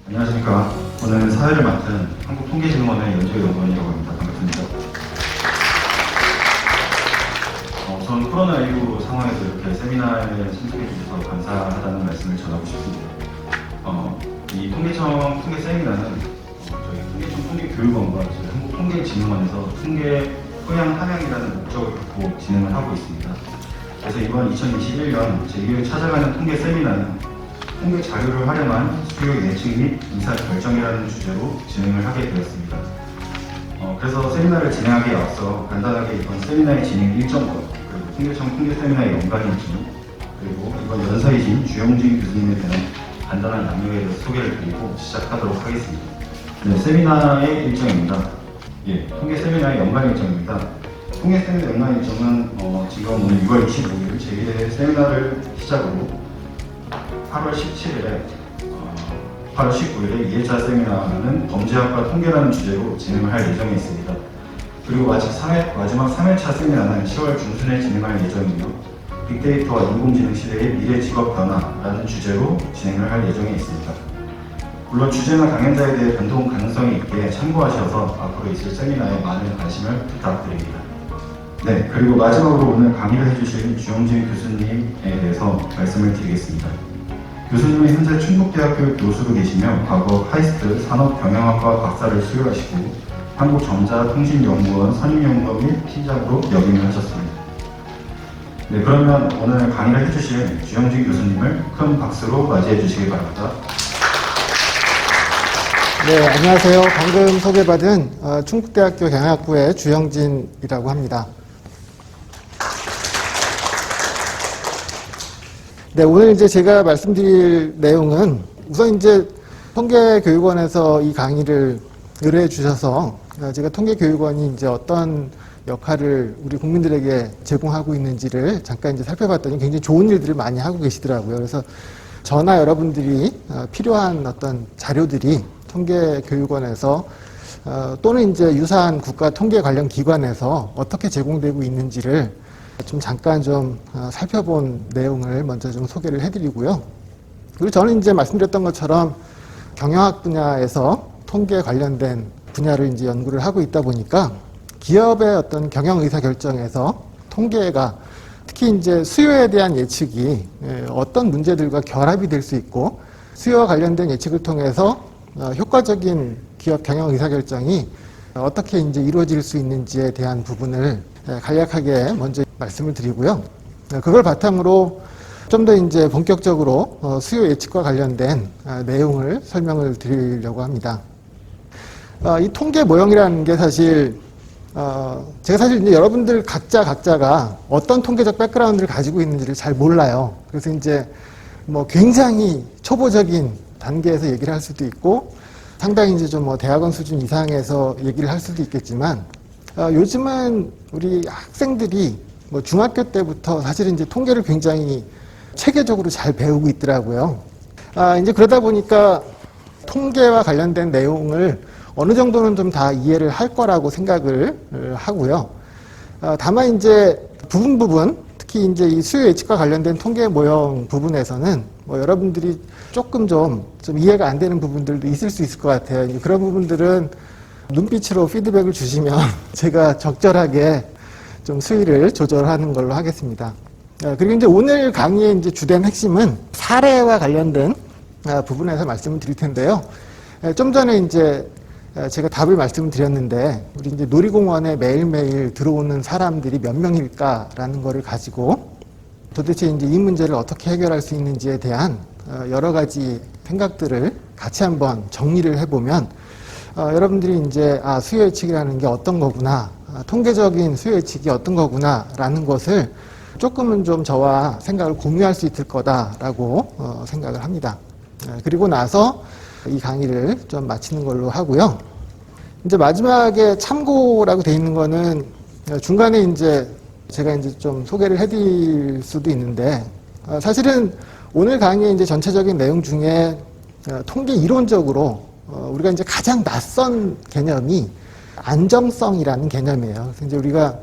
안녕하십니까. 저는 사회를 맡은 한국통계진흥원의 연주의 연구원이라고 합니다. 반갑습니다. 저는 코로나19 상황에서 이렇게 세미나에 참석해 주셔서 감사하다는 말씀을 전하고 싶습니다. 이 통계청 통계 세미나는 저희 통계청 통계교육원과 저희 한국통계진흥원에서 통계 토양 함양이라는 목적을 갖고 진행을 하고 있습니다. 그래서 이번 2021년 제2회 찾아가는 통계 세미나는 통계 자료를 활용한 수요 예측 및 의사 결정이라는 주제로 진행을 하게 되었습니다. 그래서 세미나를 진행하기에 앞서 간단하게 이번 세미나의 진행 일정과 그리고 통계청 통계 세미나의 연관 일정 그리고 이번 연사이신 주영진 교수님에 대한 간단한 양력에 대해서 소개를 드리고 시작하도록 하겠습니다. 네, 세미나의 일정입니다. 예, 통계 세미나의 연관 일정입니다. 통계 세미나 연관 일정은 지금 오늘 6월 25일 제1회 세미나를 시작으로 8월 17일에 8월 19일에 2회차 세미나는 범죄학과 통계라는 주제로 진행을 할 예정에 있습니다. 그리고 마지막 3회차 세미나는 10월 중순에 진행할 예정이며 빅데이터와 인공지능 시대의 미래 직업 변화라는 주제로 진행을 할 예정에 있습니다. 물론 주제나 강연자에 대해 변동 가능성이 있게 참고하셔서 앞으로 있을 세미나에 많은 관심을 부탁드립니다. 네, 그리고 마지막으로 오늘 강의를 해주실 주영진 교수님에 대해서 말씀을 드리겠습니다. 교수님은 현재 충북대학교 교수로 계시며 과거 카이스트 산업경영학과 박사를 수료하시고 한국전자통신연구원 선임연구원 및 팀장으로 역임을 하셨습니다. 네, 그러면 오늘 강의를 해주실 주영진 교수님을 큰 박수로 맞이해 주시기 바랍니다. 네, 안녕하세요. 방금 소개받은 충북대학교 경영학부의 주영진이라고 합니다. 네, 오늘 이제 제가 말씀드릴 내용은 우선 이제 통계교육원에서 이 강의를 의뢰해 주셔서 제가 통계교육원이 이제 어떤 역할을 우리 국민들에게 제공하고 있는지를 잠깐 이제 살펴봤더니 굉장히 좋은 일들을 많이 하고 계시더라고요. 그래서 저나 여러분들이 필요한 어떤 자료들이 통계교육원에서 또는 이제 유사한 국가 통계 관련 기관에서 어떻게 제공되고 있는지를 좀 잠깐 좀 살펴본 내용을 먼저 좀 소개를 해드리고요. 그리고 저는 이제 말씀드렸던 것처럼 경영학 분야에서 통계 관련된 분야를 이제 연구를 하고 있다 보니까 기업의 어떤 경영 의사 결정에서 통계가 특히 이제 수요에 대한 예측이 어떤 문제들과 결합이 될 수 있고 수요와 관련된 예측을 통해서 효과적인 기업 경영 의사 결정이 어떻게 이제 이루어질 수 있는지에 대한 부분을 간략하게 먼저 말씀을 드리고요. 그걸 바탕으로 좀 더 이제 본격적으로 수요 예측과 관련된 내용을 설명을 드리려고 합니다. 이 통계 모형이라는 게 사실 제가 사실 이제 여러분들 각자가 어떤 통계적 백그라운드를 가지고 있는지를 잘 몰라요. 그래서 이제 뭐 굉장히 초보적인 단계에서 얘기를 할 수도 있고 상당히 이제 좀 뭐 대학원 수준 이상에서 얘기를 할 수도 있겠지만 요즘은 우리 학생들이 뭐 중학교 때부터 사실은 이제 통계를 굉장히 체계적으로 잘 배우고 있더라고요. 이제 그러다 보니까 통계와 관련된 내용을 어느 정도는 좀 다 이해를 할 거라고 생각을 하고요. 다만 이제 부분 특히 이제 이 수요 예측과 관련된 통계 모형 부분에서는 뭐 여러분들이 조금 좀 이해가 안 되는 부분들도 있을 수 있을 것 같아요. 이제 그런 부분들은 눈빛으로 피드백을 주시면 제가 적절하게 좀 수위를 조절하는 걸로 하겠습니다. 그리고 이제 오늘 강의의 이제 주된 핵심은 사례와 관련된 부분에서 말씀을 드릴 텐데요. 좀 전에 이제 제가 답을 말씀을 드렸는데 우리 이제 놀이공원에 매일매일 들어오는 사람들이 몇 명일까라는 거를 가지고 도대체 이제 이 문제를 어떻게 해결할 수 있는지에 대한 여러 가지 생각들을 같이 한번 정리를 해보면 여러분들이 이제 수요 예측이라는 게 어떤 거구나, 통계적인 수요 예측이 어떤 거구나라는 것을 조금은 좀 저와 생각을 공유할 수 있을 거다라고 생각을 합니다. 그리고 나서 이 강의를 좀 마치는 걸로 하고요. 이제 마지막에 참고라고 돼 있는 거는 중간에 이제 제가 이제 좀 소개를 해드릴 수도 있는데 사실은 오늘 강의의 이제 전체적인 내용 중에 통계 이론적으로 우리가 이제 가장 낯선 개념이 안정성이라는 개념이에요. 그래서 이제 우리가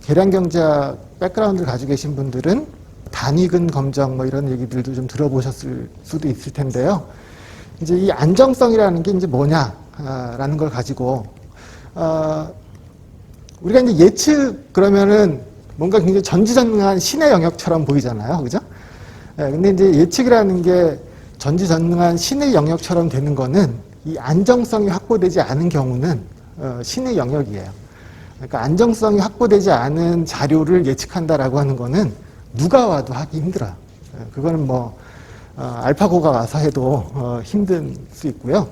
계량경제학 백그라운드를 가지고 계신 분들은 단위근 검정 뭐 이런 얘기들도 좀 들어보셨을 수도 있을 텐데요. 이제 이 안정성이라는 게 이제 뭐냐라는 걸 가지고 우리가 이제 예측 그러면은 뭔가 굉장히 전지전능한 신의 영역처럼 보이잖아요, 그죠? 근데 이제 예측이라는 게 전지전능한 신의 영역처럼 되는 거는 이 안정성이 확보되지 않은 경우는 신의 영역이에요. 그러니까 안정성이 확보되지 않은 자료를 예측한다라고 하는 거는 누가 와도 하기 힘들어요. 그거는 뭐 알파고가 와서 해도 힘든 수 있고요.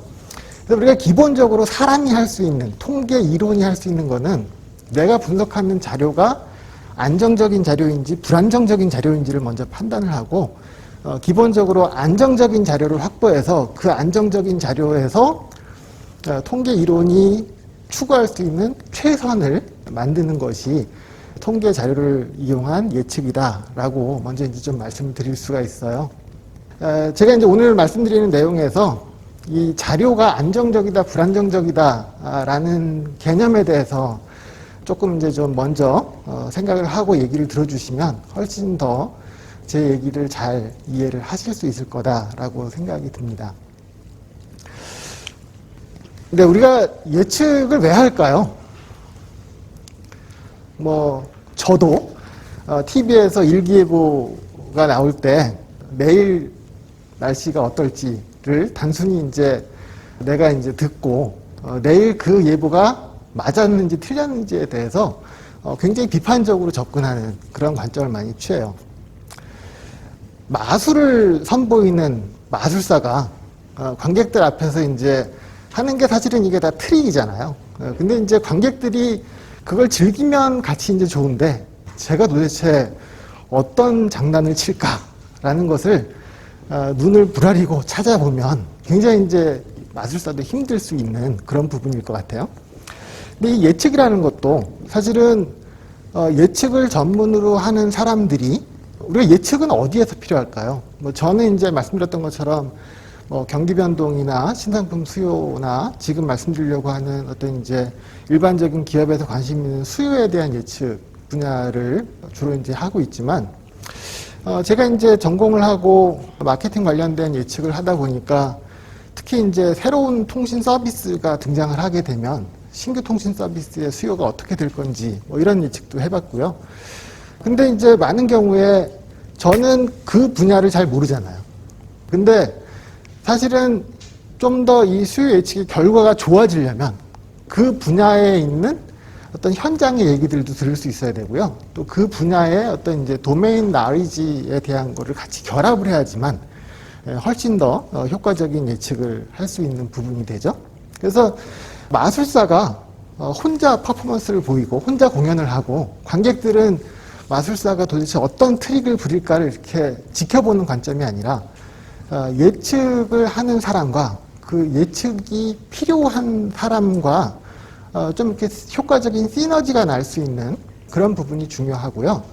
그래서 우리가 기본적으로 사람이 할 수 있는, 통계 이론이 할 수 있는 거는 내가 분석하는 자료가 안정적인 자료인지 불안정적인 자료인지를 먼저 판단을 하고 기본적으로 안정적인 자료를 확보해서 그 안정적인 자료에서 통계 이론이 추구할 수 있는 최선을 만드는 것이 통계 자료를 이용한 예측이다라고 먼저 이제 좀 말씀을 드릴 수가 있어요. 제가 이제 오늘 말씀드리는 내용에서 이 자료가 안정적이다, 불안정적이다라는 개념에 대해서 조금 이제 좀 먼저 생각을 하고 얘기를 들어주시면 훨씬 더 제 얘기를 잘 이해를 하실 수 있을 거다라고 생각이 듭니다. 근데 우리가 예측을 왜 할까요? 뭐 저도 TV에서 일기예보가 나올 때 내일 날씨가 어떨지를 단순히 이제 내가 이제 듣고 내일 그 예보가 맞았는지 틀렸는지에 대해서 굉장히 비판적으로 접근하는 그런 관점을 많이 취해요. 마술을 선보이는 마술사가 관객들 앞에서 이제 하는 게 사실은 이게 다 트릭이잖아요. 근데 이제 관객들이 그걸 즐기면 같이 이제 좋은데 제가 도대체 어떤 장난을 칠까라는 것을 눈을 부라리고 찾아보면 굉장히 이제 마술사도 힘들 수 있는 그런 부분일 것 같아요. 근데 이 예측이라는 것도 사실은 예측을 전문으로 하는 사람들이 우리가 예측은 어디에서 필요할까요? 뭐 저는 이제 말씀드렸던 것처럼 뭐 경기 변동이나 신상품 수요나 지금 말씀드리려고 하는 어떤 이제 일반적인 기업에서 관심 있는 수요에 대한 예측 분야를 주로 이제 하고 있지만 제가 이제 전공을 하고 마케팅 관련된 예측을 하다 보니까 특히 이제 새로운 통신 서비스가 등장을 하게 되면 신규 통신 서비스의 수요가 어떻게 될 건지 뭐 이런 예측도 해봤고요. 근데 이제 많은 경우에 저는 그 분야를 잘 모르잖아요. 근데 사실은 좀 더 이 수요 예측의 결과가 좋아지려면 그 분야에 있는 어떤 현장의 얘기들도 들을 수 있어야 되고요. 또 그 분야의 어떤 이제 도메인 나리지에 대한 거를 같이 결합을 해야지만 훨씬 더 효과적인 예측을 할 수 있는 부분이 되죠. 그래서 마술사가 혼자 퍼포먼스를 보이고 혼자 공연을 하고 관객들은 마술사가 도대체 어떤 트릭을 부릴까를 이렇게 지켜보는 관점이 아니라 예측을 하는 사람과 그 예측이 필요한 사람과 좀 이렇게 효과적인 시너지가 날 수 있는 그런 부분이 중요하고요.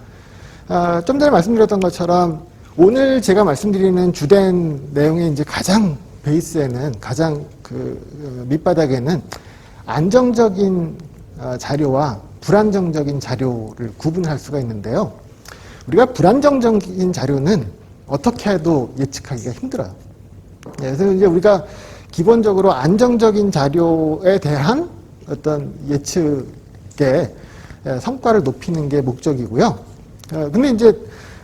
좀 전에 말씀드렸던 것처럼 오늘 제가 말씀드리는 주된 내용의 이제 가장 베이스에는 가장 그 밑바닥에는 안정적인 자료와 불안정적인 자료를 구분할 수가 있는데요. 우리가 불안정적인 자료는 어떻게 해도 예측하기가 힘들어요. 그래서 이제 우리가 기본적으로 안정적인 자료에 대한 어떤 예측의 성과를 높이는 게 목적이고요. 근데 이제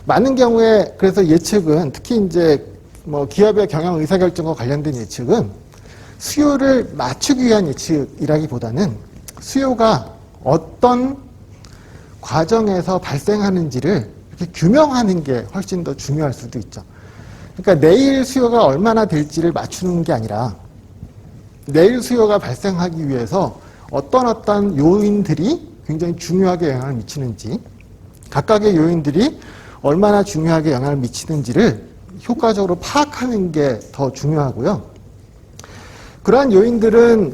많은 경우에 그래서 예측은 특히 이제 뭐 기업의 경영 의사결정과 관련된 예측은 수요를 맞추기 위한 예측이라기보다는 수요가 어떤 과정에서 발생하는지를 이렇게 규명하는 게 훨씬 더 중요할 수도 있죠. 그러니까 내일 수요가 얼마나 될지를 맞추는 게 아니라 내일 수요가 발생하기 위해서 어떤 요인들이 굉장히 중요하게 영향을 미치는지 각각의 요인들이 얼마나 중요하게 영향을 미치는지를 효과적으로 파악하는 게 더 중요하고요. 그러한 요인들은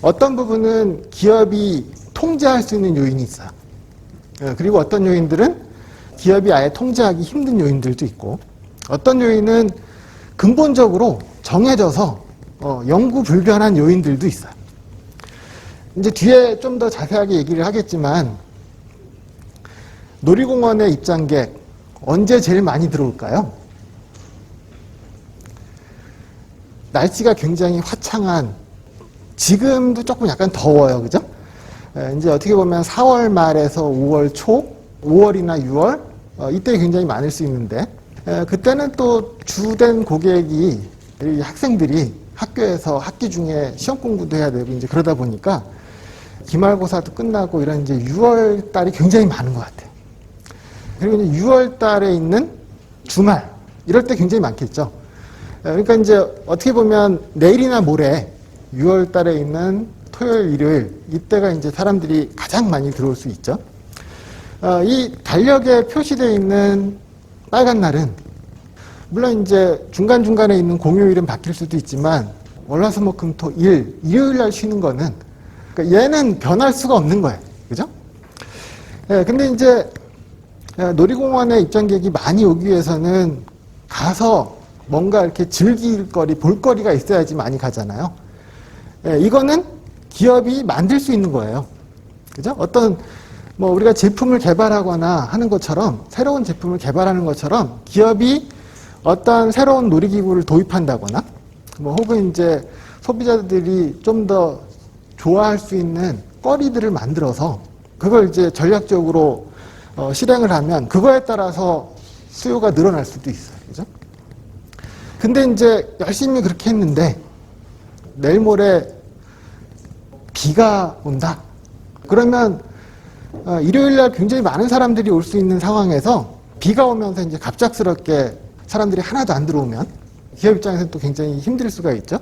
어떤 부분은 기업이 통제할 수 있는 요인이 있어요. 그리고 어떤 요인들은 기업이 아예 통제하기 힘든 요인들도 있고 어떤 요인은 근본적으로 정해져서 영구불변한 요인들도 있어요. 이제 뒤에 좀 더 자세하게 얘기를 하겠지만 놀이공원의 입장객 언제 제일 많이 들어올까요? 날씨가 굉장히 화창한, 지금도 조금 약간 더워요. 그죠? 이제 어떻게 보면 4월 말에서 5월 초, 5월이나 6월, 이때 굉장히 많을 수 있는데, 그때는 또 주된 고객이 이 학생들이 학교에서 학기 중에 시험 공부도 해야 되고 이제 그러다 보니까 기말고사도 끝나고 이런 이제 6월 달이 굉장히 많은 것 같아요. 그리고 이제 6월 달에 있는 주말, 이럴 때 굉장히 많겠죠. 그러니까 이제 어떻게 보면 내일이나 모레 6월 달에 있는 토요일, 일요일, 이때가 이제 사람들이 가장 많이 들어올 수 있죠. 이 달력에 표시되어 있는 빨간 날은 물론 이제 중간중간에 있는 공휴일은 바뀔 수도 있지만 월화수목금토 일요일 날 쉬는 거는 그러니까 얘는 변할 수가 없는 거예요. 그죠? 근데 이제 놀이공원에 입장객이 많이 오기 위해서는 가서 뭔가 이렇게 즐길 거리, 볼거리가 있어야지 많이 가잖아요. 이거는 기업이 만들 수 있는 거예요. 그죠? 어떤 뭐 우리가 제품을 개발하거나 하는 것처럼, 새로운 제품을 개발하는 것처럼 기업이 어떤 새로운 놀이기구를 도입한다거나 뭐 혹은 이제 소비자들이 좀 더 좋아할 수 있는 거리들을 만들어서 그걸 이제 전략적으로 실행을 하면 그거에 따라서 수요가 늘어날 수도 있어요. 그죠? 근데 이제 열심히 그렇게 했는데 내일 모레 비가 온다. 그러면 일요일 날 굉장히 많은 사람들이 올 수 있는 상황에서 비가 오면서 이제 갑작스럽게 사람들이 하나도 안 들어오면 기업 입장에서는 또 굉장히 힘들 수가 있죠.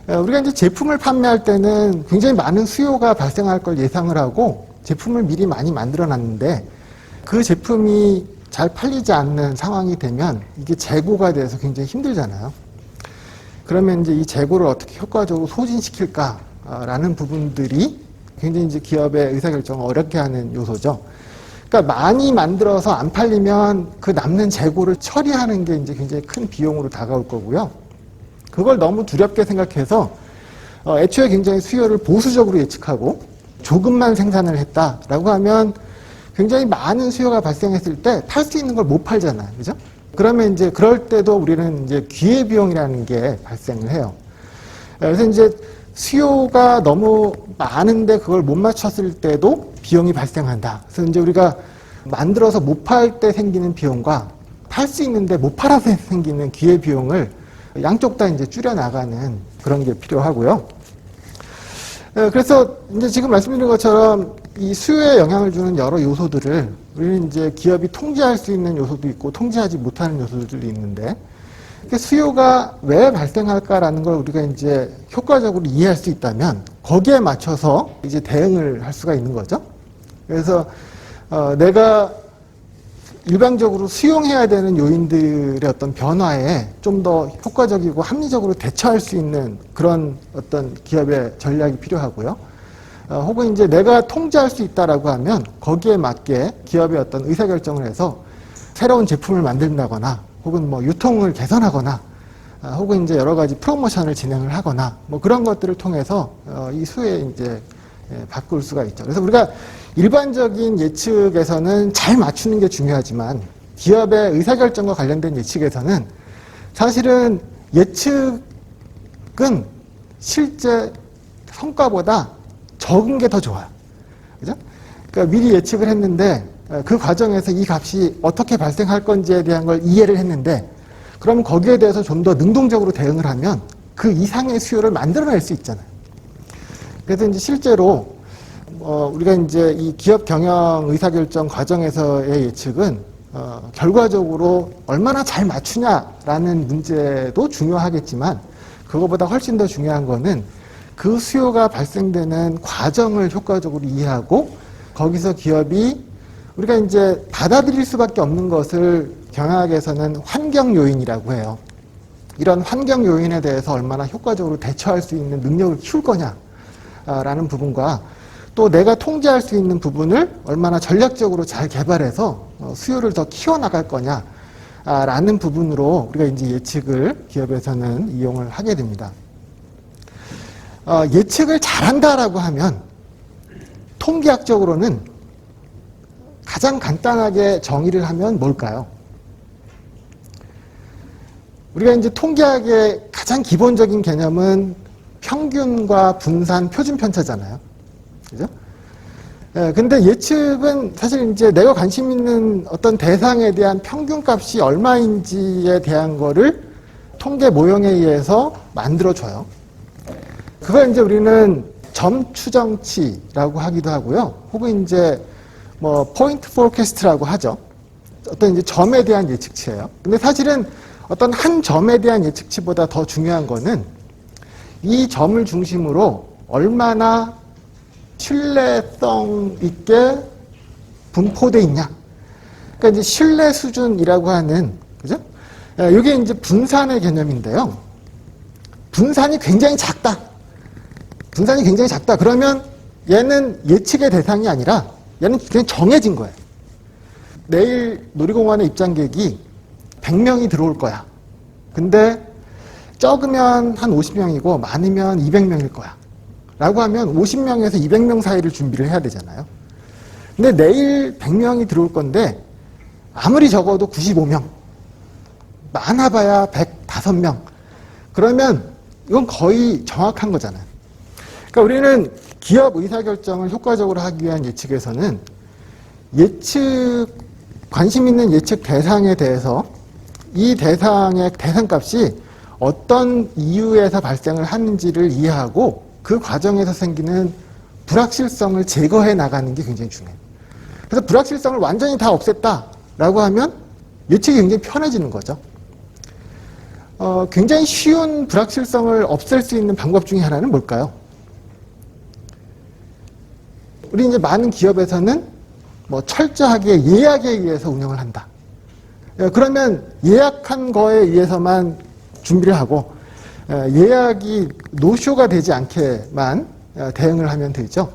우리가 이제 제품을 판매할 때는 굉장히 많은 수요가 발생할 걸 예상을 하고 제품을 미리 많이 만들어 놨는데 그 제품이 잘 팔리지 않는 상황이 되면 이게 재고가 돼서 굉장히 힘들잖아요. 그러면 이제 이 재고를 어떻게 효과적으로 소진시킬까라는 부분들이 굉장히 이제 기업의 의사결정을 어렵게 하는 요소죠. 그러니까 많이 만들어서 안 팔리면 그 남는 재고를 처리하는 게 이제 굉장히 큰 비용으로 다가올 거고요. 그걸 너무 두렵게 생각해서 애초에 굉장히 수요를 보수적으로 예측하고 조금만 생산을 했다라고 하면 굉장히 많은 수요가 발생했을 때 팔 수 있는 걸 못 팔잖아요. 그죠? 그러면 이제 그럴 때도 우리는 이제 기회비용이라는 게 발생을 해요. 그래서 이제 수요가 너무 많은데 그걸 못 맞췄을 때도 비용이 발생한다. 그래서 이제 우리가 만들어서 못 팔 때 생기는 비용과 팔 수 있는데 못 팔아서 생기는 기회비용을 양쪽 다 이제 줄여나가는 그런 게 필요하고요. 그래서 이제 지금 말씀드린 것처럼 이 수요에 영향을 주는 여러 요소들을 우리는 이제 기업이 통제할 수 있는 요소도 있고 통제하지 못하는 요소들이 있는데 수요가 왜 발생할까라는 걸 우리가 이제 효과적으로 이해할 수 있다면 거기에 맞춰서 이제 대응을 할 수가 있는 거죠. 그래서 내가 일반적으로 수용해야 되는 요인들의 어떤 변화에 좀 더 효과적이고 합리적으로 대처할 수 있는 그런 어떤 기업의 전략이 필요하고요. 혹은 이제 내가 통제할 수 있다라고 하면 거기에 맞게 기업의 어떤 의사결정을 해서 새로운 제품을 만든다거나 혹은 뭐 유통을 개선하거나 혹은 이제 여러 가지 프로모션을 진행을 하거나 뭐 그런 것들을 통해서 이 수요에 이제 바꿀 수가 있죠. 그래서 우리가 일반적인 예측에서는 잘 맞추는 게 중요하지만 기업의 의사결정과 관련된 예측에서는 사실은 예측은 실제 성과보다 적은 게 더 좋아요. 그죠? 그러니까 미리 예측을 했는데 그 과정에서 이 값이 어떻게 발생할 건지에 대한 걸 이해를 했는데 그럼 거기에 대해서 좀 더 능동적으로 대응을 하면 그 이상의 수요를 만들어낼 수 있잖아요. 그래서 이제 실제로 우리가 이제 이 기업 경영 의사결정 과정에서의 예측은 결과적으로 얼마나 잘 맞추냐라는 문제도 중요하겠지만 그거보다 훨씬 더 중요한 거는 그 수요가 발생되는 과정을 효과적으로 이해하고 거기서 기업이 우리가 이제 받아들일 수밖에 없는 것을 경영학에서는 환경 요인이라고 해요. 이런 환경 요인에 대해서 얼마나 효과적으로 대처할 수 있는 능력을 키울 거냐라는 부분과 또 내가 통제할 수 있는 부분을 얼마나 전략적으로 잘 개발해서 수요를 더 키워나갈 거냐라는 부분으로 우리가 이제 예측을 기업에서는 이용을 하게 됩니다. 예측을 잘한다라고 하면 통계학적으로는 가장 간단하게 정의를 하면 뭘까요? 우리가 이제 통계학의 가장 기본적인 개념은 평균과 분산, 표준 편차잖아요. 그죠? 예, 근데 예측은 사실 이제 내가 관심 있는 어떤 대상에 대한 평균값이 얼마인지에 대한 거를 통계 모형에 의해서 만들어줘요. 그걸 이제 우리는 점 추정치라고 하기도 하고요. 혹은 이제 뭐 포인트 포캐스트라고 하죠. 어떤 이제 점에 대한 예측치예요. 근데 사실은 어떤 한 점에 대한 예측치보다 더 중요한 거는 이 점을 중심으로 얼마나 신뢰성 있게 분포돼 있냐. 그러니까 이제 신뢰 수준이라고 하는, 그죠? 이게 이제 분산의 개념인데요. 분산이 굉장히 작다. 분산이 굉장히 작다. 그러면 얘는 예측의 대상이 아니라 얘는 그냥 정해진 거예요. 내일 놀이공원에 입장객이 100명이 들어올 거야. 근데 적으면 한 50명이고 많으면 200명일 거야. 라고 하면 50명에서 200명 사이를 준비를 해야 되잖아요. 근데 내일 100명이 들어올 건데 아무리 적어도 95명, 많아봐야 105명. 그러면 이건 거의 정확한 거잖아요. 그러니까 우리는 기업 의사결정을 효과적으로 하기 위한 예측에서는 관심 있는 예측 대상에 대해서 이 대상의 대상값이 어떤 이유에서 발생을 하는지를 이해하고 그 과정에서 생기는 불확실성을 제거해 나가는 게 굉장히 중요해요. 그래서 불확실성을 완전히 다 없앴다라고 하면 예측이 굉장히 편해지는 거죠. 굉장히 쉬운 불확실성을 없앨 수 있는 방법 중에 하나는 뭘까요? 우리 이제 많은 기업에서는 뭐 철저하게 예약에 의해서 운영을 한다. 그러면 예약한 거에 의해서만 준비를 하고 예약이 노쇼가 되지 않게만 대응을 하면 되죠.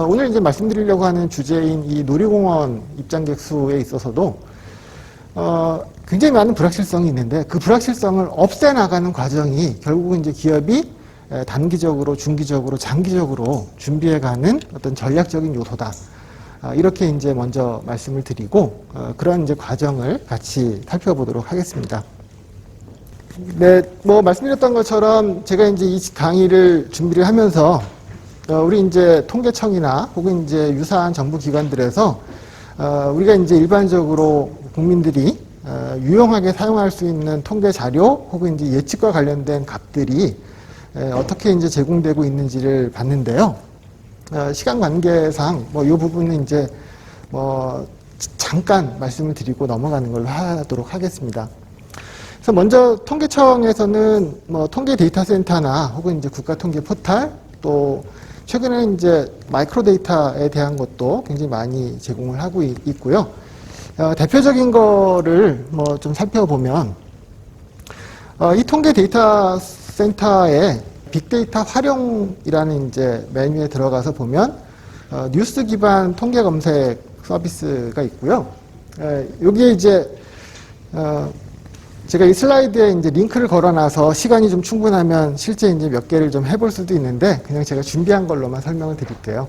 오늘 이제 말씀드리려고 하는 주제인 이 놀이공원 입장객 수에 있어서도 굉장히 많은 불확실성이 있는데 그 불확실성을 없애나가는 과정이 결국은 이제 기업이 단기적으로, 중기적으로, 장기적으로 준비해가는 어떤 전략적인 요소다. 이렇게 이제 먼저 말씀을 드리고 그런 이제 과정을 같이 살펴보도록 하겠습니다. 네, 뭐 말씀드렸던 것처럼 제가 이제 이 강의를 준비를 하면서 우리 이제 통계청이나 혹은 이제 유사한 정부 기관들에서 우리가 이제 일반적으로 국민들이 유용하게 사용할 수 있는 통계 자료 혹은 이제 예측과 관련된 값들이 어떻게 이제 제공되고 있는지를 봤는데요. 시간 관계상 뭐 이 부분은 이제 뭐 잠깐 말씀을 드리고 넘어가는 걸로 하도록 하겠습니다. 그래서 먼저 통계청에서는 뭐 통계 데이터 센터나 혹은 이제 국가 통계 포탈 또 최근에 이제 마이크로 데이터에 대한 것도 굉장히 많이 제공을 하고 있고요. 대표적인 거를 뭐 좀 살펴보면 이 통계 데이터 센터에 빅데이터 활용이라는 이제 메뉴에 들어가서 보면 뉴스 기반 통계 검색 서비스가 있고요. 여기에 이제 제가 이 슬라이드에 이제 링크를 걸어놔서 시간이 좀 충분하면 실제 이제 몇 개를 좀 해볼 수도 있는데 그냥 제가 준비한 걸로만 설명을 드릴게요.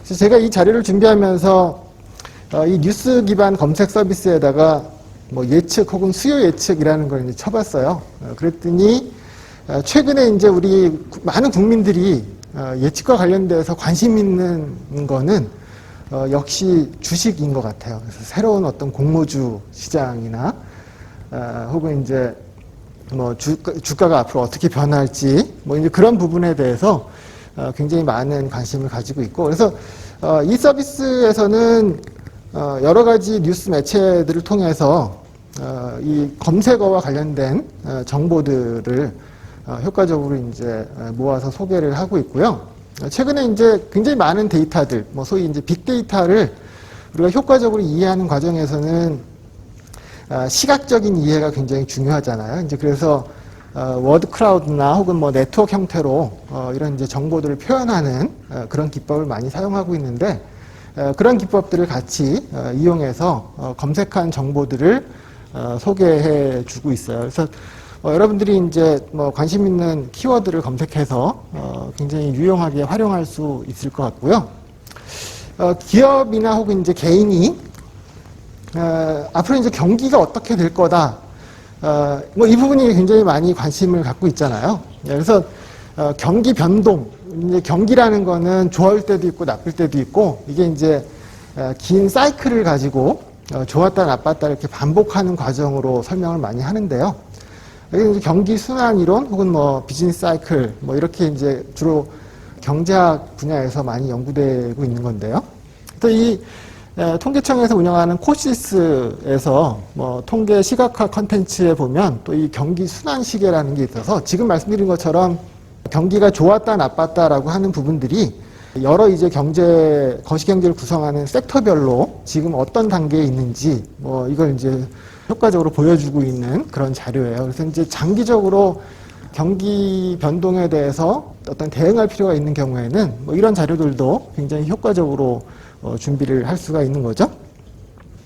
그래서 제가 이 자료를 준비하면서 이 뉴스 기반 검색 서비스에다가 뭐 예측 혹은 수요 예측이라는 걸 이제 쳐봤어요. 그랬더니 최근에 이제 우리 많은 국민들이 예측과 관련돼서 관심 있는 거는 역시 주식인 것 같아요. 그래서 새로운 어떤 공모주 시장이나 혹은 이제 뭐 주가가 앞으로 어떻게 변할지 뭐 이제 그런 부분에 대해서 굉장히 많은 관심을 가지고 있고 그래서 이 서비스에서는 여러 가지 뉴스 매체들을 통해서 이 검색어와 관련된 정보들을 효과적으로 이제 모아서 소개를 하고 있고요. 최근에 이제 굉장히 많은 데이터들, 뭐 소위 이제 빅데이터를 우리가 효과적으로 이해하는 과정에서는 시각적인 이해가 굉장히 중요하잖아요. 이제 그래서 워드 클라우드나 혹은 뭐 네트워크 형태로 이런 이제 정보들을 표현하는 그런 기법을 많이 사용하고 있는데 그런 기법들을 같이 이용해서 검색한 정보들을 소개해 주고 있어요. 그래서 여러분들이 이제 뭐 관심 있는 키워드를 검색해서 굉장히 유용하게 활용할 수 있을 것 같고요. 기업이나 혹은 이제 개인이 앞으로 이제 경기가 어떻게 될 거다. 뭐 이 부분이 굉장히 많이 관심을 갖고 있잖아요. 그래서 경기 변동, 이제 경기라는 거는 좋을 때도 있고 나쁠 때도 있고 이게 이제 긴 사이클을 가지고 좋았다 나빴다 이렇게 반복하는 과정으로 설명을 많이 하는데요. 여기 이제 경기 순환 이론 혹은 뭐 비즈니스 사이클 뭐 이렇게 이제 주로 경제학 분야에서 많이 연구되고 있는 건데요. 또 이 통계청에서 운영하는 코시스에서 뭐 통계 시각화 컨텐츠에 보면 또 이 경기 순환 시계라는 게 있어서 지금 말씀드린 것처럼 경기가 좋았다 나빴다라고 하는 부분들이 여러 이제 거시경제를 구성하는 섹터별로 지금 어떤 단계에 있는지 뭐 이걸 이제 효과적으로 보여주고 있는 그런 자료예요. 그래서 이제 장기적으로 경기 변동에 대해서 어떤 대응할 필요가 있는 경우에는 뭐 이런 자료들도 굉장히 효과적으로 준비를 할 수가 있는 거죠.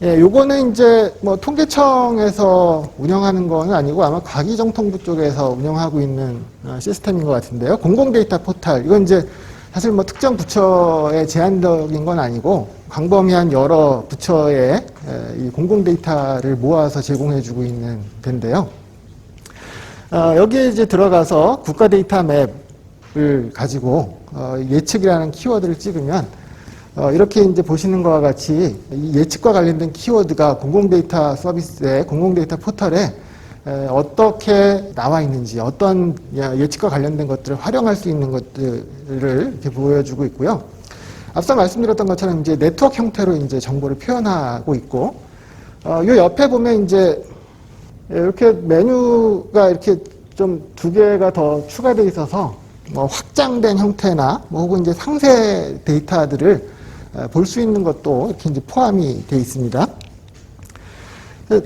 예, 요거는 이제 뭐 통계청에서 운영하는 건 아니고 아마 과기정통부 쪽에서 운영하고 있는 시스템인 것 같은데요. 공공데이터 포탈. 이건 이제 사실 뭐 특정 부처에 제한적인 건 아니고 광범위한 여러 부처의 이 공공데이터를 모아서 제공해주고 있는 데인데요. 여기에 이제 들어가서 국가 데이터 맵을 가지고 예측이라는 키워드를 찍으면 이렇게 이제 보시는 것과 같이 이 예측과 관련된 키워드가 공공데이터 서비스의 공공데이터 포털에 어떻게 나와 있는지 어떤 예측과 관련된 것들을 활용할 수 있는 것들을 이렇게 보여주고 있고요. 앞서 말씀드렸던 것처럼 이제 네트워크 형태로 이제 정보를 표현하고 있고, 요 옆에 보면 이제 이렇게 메뉴가 이렇게 좀 두 개가 더 추가되어 있어서 뭐 확장된 형태나 뭐 혹은 이제 상세 데이터들을 볼 수 있는 것도 이렇게 이제 포함이 되어 있습니다.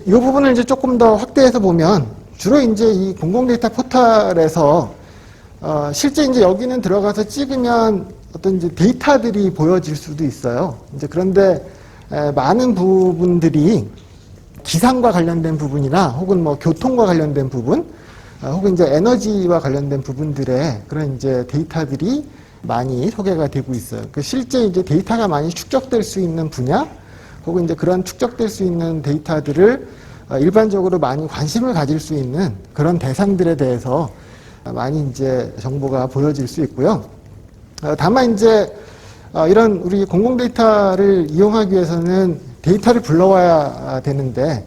이 부분을 이제 조금 더 확대해서 보면 주로 이제 이 공공데이터 포털에서 실제 이제 여기는 들어가서 찍으면 어떤 이제 데이터들이 보여질 수도 있어요. 이제 그런데 많은 부분들이 기상과 관련된 부분이나 혹은 뭐 교통과 관련된 부분, 혹은 이제 에너지와 관련된 부분들의 그런 이제 데이터들이 많이 소개가 되고 있어요. 실제 이제 데이터가 많이 축적될 수 있는 분야, 혹은 이제 그런 축적될 수 있는 데이터들을 일반적으로 많이 관심을 가질 수 있는 그런 대상들에 대해서 많이 이제 정보가 보여질 수 있고요. 다만 이제 이런 우리 공공 데이터를 이용하기 위해서는 데이터를 불러와야 되는데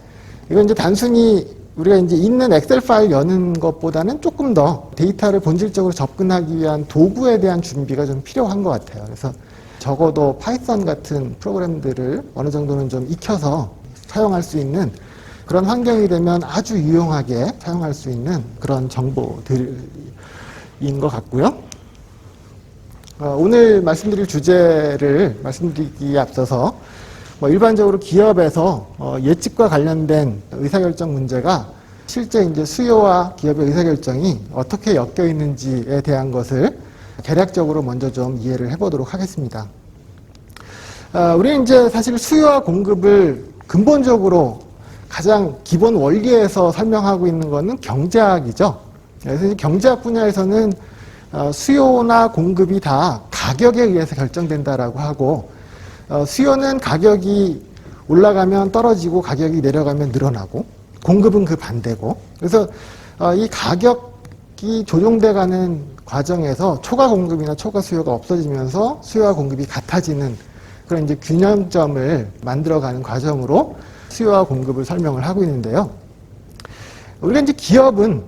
이건 이제 단순히 우리가 이제 있는 엑셀 파일 여는 것보다는 조금 더 데이터를 본질적으로 접근하기 위한 도구에 대한 준비가 좀 필요한 것 같아요. 그래서 적어도 파이썬 같은 프로그램들을 어느 정도는 좀 익혀서 사용할 수 있는 그런 환경이 되면 아주 유용하게 사용할 수 있는 그런 정보들인 것 같고요. 오늘 말씀드릴 주제를 말씀드리기에 앞서서 뭐 일반적으로 기업에서 예측과 관련된 의사결정 문제가 실제 이제 수요와 기업의 의사결정이 어떻게 엮여 있는지에 대한 것을 개략적으로 먼저 좀 이해를 해보도록 하겠습니다. 우리는 이제 사실 수요와 공급을 근본적으로 가장 기본 원리에서 설명하고 있는 것은 경제학이죠. 그래서 경제학 분야에서는 수요나 공급이 다 가격에 의해서 결정된다라고 하고, 수요는 가격이 올라가면 떨어지고 가격이 내려가면 늘어나고, 공급은 그 반대고, 그래서 이 가격이 조정돼가는 과정에서 초과 공급이나 초과 수요가 없어지면서 수요와 공급이 같아지는 그런 이제 균형점을 만들어가는 과정으로 수요와 공급을 설명을 하고 있는데요. 우리가 이제 기업은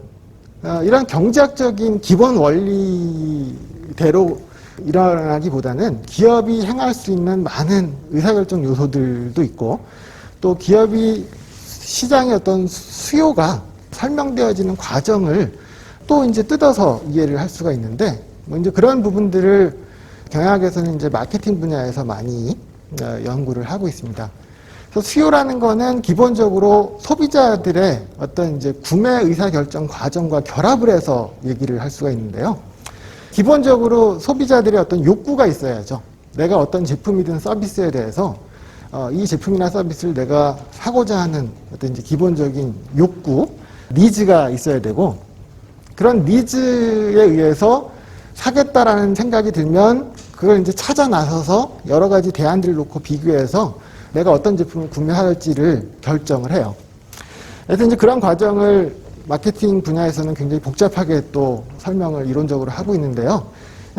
이런 경제학적인 기본 원리대로 일어나기보다는 기업이 행할 수 있는 많은 의사결정 요소들도 있고, 또 기업이 시장의 어떤 수요가 설명되어지는 과정을 또 이제 뜯어서 이해를 할 수가 있는데, 뭐 이제 그런 부분들을 경영학에서는 이제 마케팅 분야에서 많이 연구를 하고 있습니다. 그래서 수요라는 거는 기본적으로 소비자들의 어떤 이제 구매 의사결정 과정과 결합을 해서 얘기를 할 수가 있는데요. 기본적으로 소비자들의 어떤 욕구가 있어야죠. 내가 어떤 제품이든 서비스에 대해서 이 제품이나 서비스를 내가 사고자 하는 어떤 이제 기본적인 욕구, 니즈가 있어야 되고, 그런 니즈에 의해서 사겠다라는 생각이 들면 그걸 이제 찾아 나서서 여러 가지 대안들을 놓고 비교해서 내가 어떤 제품을 구매할지를 결정을 해요. 그래서 이제 그런 과정을 마케팅 분야에서는 굉장히 복잡하게 또 설명을 이론적으로 하고 있는데요.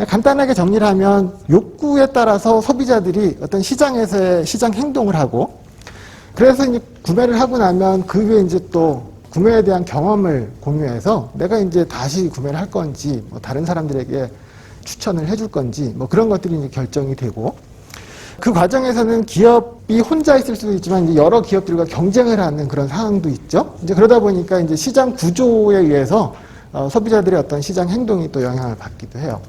간단하게 정리를 하면 욕구에 따라서 소비자들이 어떤 시장에서의 시장 행동을 하고, 그래서 이제 구매를 하고 나면 그 후에 이제 또 구매에 대한 경험을 공유해서 내가 이제 다시 구매를 할 건지, 뭐 다른 사람들에게 추천을 해줄 건지, 뭐 그런 것들이 이제 결정이 되고, 그 과정에서는 기업이 혼자 있을 수도 있지만 이제 여러 기업들과 경쟁을 하는 그런 상황도 있죠. 이제 그러다 보니까 이제 시장 구조에 의해서 소비자들의 어떤 시장 행동이 또 영향을 받기도 해요.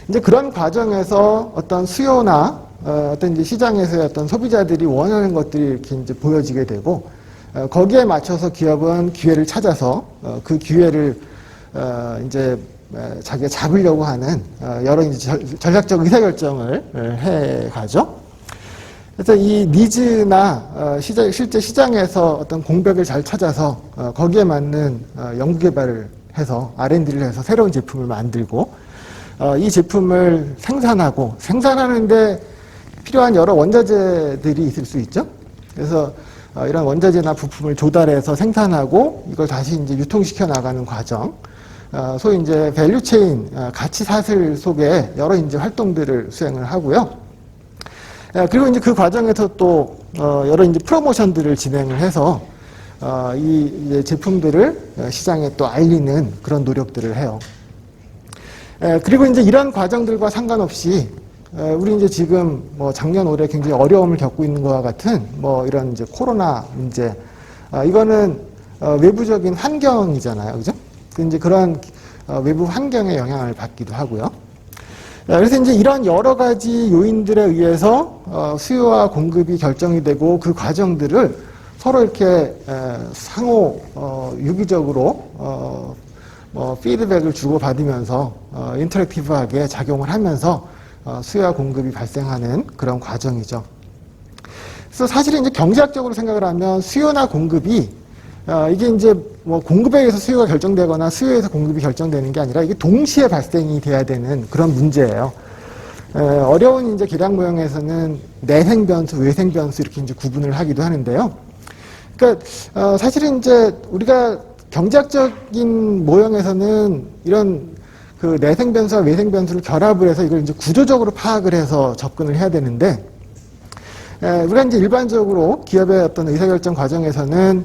이제 그런 과정에서 어떤 수요나 어떤 이제 시장에서의 어떤 소비자들이 원하는 것들이 이렇게 이제 보여지게 되고, 거기에 맞춰서 기업은 기회를 찾아서 그 기회를 이제 자기가 잡으려고 하는 여러 이제 전략적 의사결정을 해 가죠. 그래서 이 니즈나 실제 시장에서 어떤 공백을 잘 찾아서 거기에 맞는 연구개발을 해서 R&D를 해서 새로운 제품을 만들고, 이 제품을 생산하는데 필요한 여러 원자재들이 있을 수 있죠. 그래서 이런 원자재나 부품을 조달해서 생산하고 이걸 다시 이제 유통시켜 나가는 과정, 소위 이제 밸류체인, 가치 사슬 속에 여러 이제 활동들을 수행을 하고요. 그리고 이제 그 과정에서 또 여러 이제 프로모션들을 진행을 해서 이 이제 제품들을 시장에 또 알리는 그런 노력들을 해요. 그리고 이제 이런 과정들과 상관없이 우리 이제 지금 뭐 작년 올해 굉장히 어려움을 겪고 있는 것과 같은 뭐 이런 이제 코로나 문제, 이거는 외부적인 환경이잖아요, 그죠? 이제 그런 외부 환경의 영향을 받기도 하고요. 그래서 이제 이런 여러 가지 요인들에 의해서 수요와 공급이 결정이 되고, 그 과정들을 서로 이렇게 상호 유기적으로 피드백을 주고 받으면서 인터랙티브하게 작용을 하면서 수요와 공급이 발생하는 그런 과정이죠. 그래서 사실은 이제 경제학적으로 생각을 하면 수요나 공급이 이게 이제 뭐 공급에 의해서 수요가 결정되거나 수요에서 공급이 결정되는 게 아니라 이게 동시에 발생이 돼야 되는 그런 문제예요. 어려운 이제 계량 모형에서는 내생 변수, 외생 변수 이렇게 이제 구분을 하기도 하는데요. 그러니까 사실은 이제 우리가 경제학적인 모형에서는 이런 그 내생 변수와 외생 변수를 결합을 해서 이걸 이제 구조적으로 파악을 해서 접근을 해야 되는데, 우리가 이제 일반적으로 기업의 어떤 의사결정 과정에서는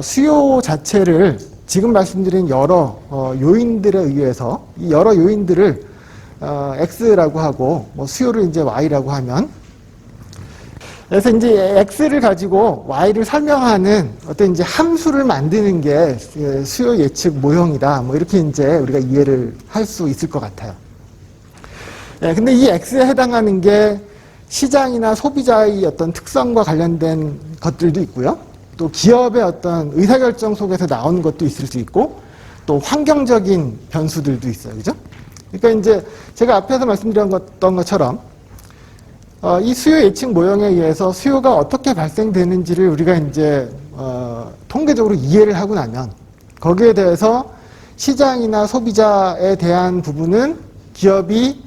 수요 자체를 지금 말씀드린 여러 요인들에 의해서 이 여러 요인들을 X라고 하고 뭐 수요를 이제 Y라고 하면, 그래서 이제 X를 가지고 Y를 설명하는 어떤 이제 함수를 만드는 게 수요 예측 모형이다. 뭐 이렇게 이제 우리가 이해를 할 수 있을 것 같아요. 근데 이 X에 해당하는 게 시장이나 소비자의 어떤 특성과 관련된 것들도 있고요. 또 기업의 어떤 의사결정 속에서 나오는 것도 있을 수 있고, 또 환경적인 변수들도 있어요. 그죠? 그러니까 이제 제가 앞에서 말씀드렸던 것처럼 이 수요 예측 모형에 의해서 수요가 어떻게 발생되는지를 우리가 이제 통계적으로 이해를 하고 나면 거기에 대해서 시장이나 소비자에 대한 부분은 기업이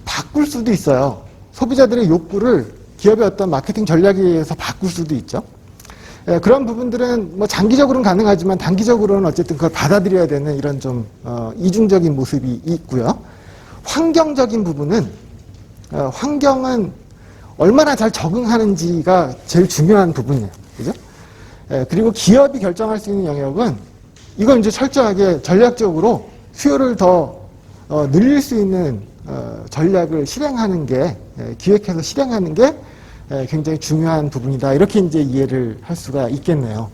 바꿀 수도 있어요. 소비자들의 욕구를 기업의 어떤 마케팅 전략에 의해서 바꿀 수도 있죠. 그런 부분들은 뭐 장기적으로는 가능하지만 단기적으로는 어쨌든 그걸 받아들여야 되는 이런 좀 이중적인 모습이 있고요. 환경적인 부분은 환경은 얼마나 잘 적응하는지가 제일 중요한 부분이에요. 그죠? 그리고 기업이 결정할 수 있는 영역은 이걸 이제 철저하게 전략적으로 수요를 더 늘릴 수 있는 전략을 실행하는 게, 기획해서 실행하는 게 굉장히 중요한 부분이다. 이렇게 이제 이해를 할 수가 있겠네요.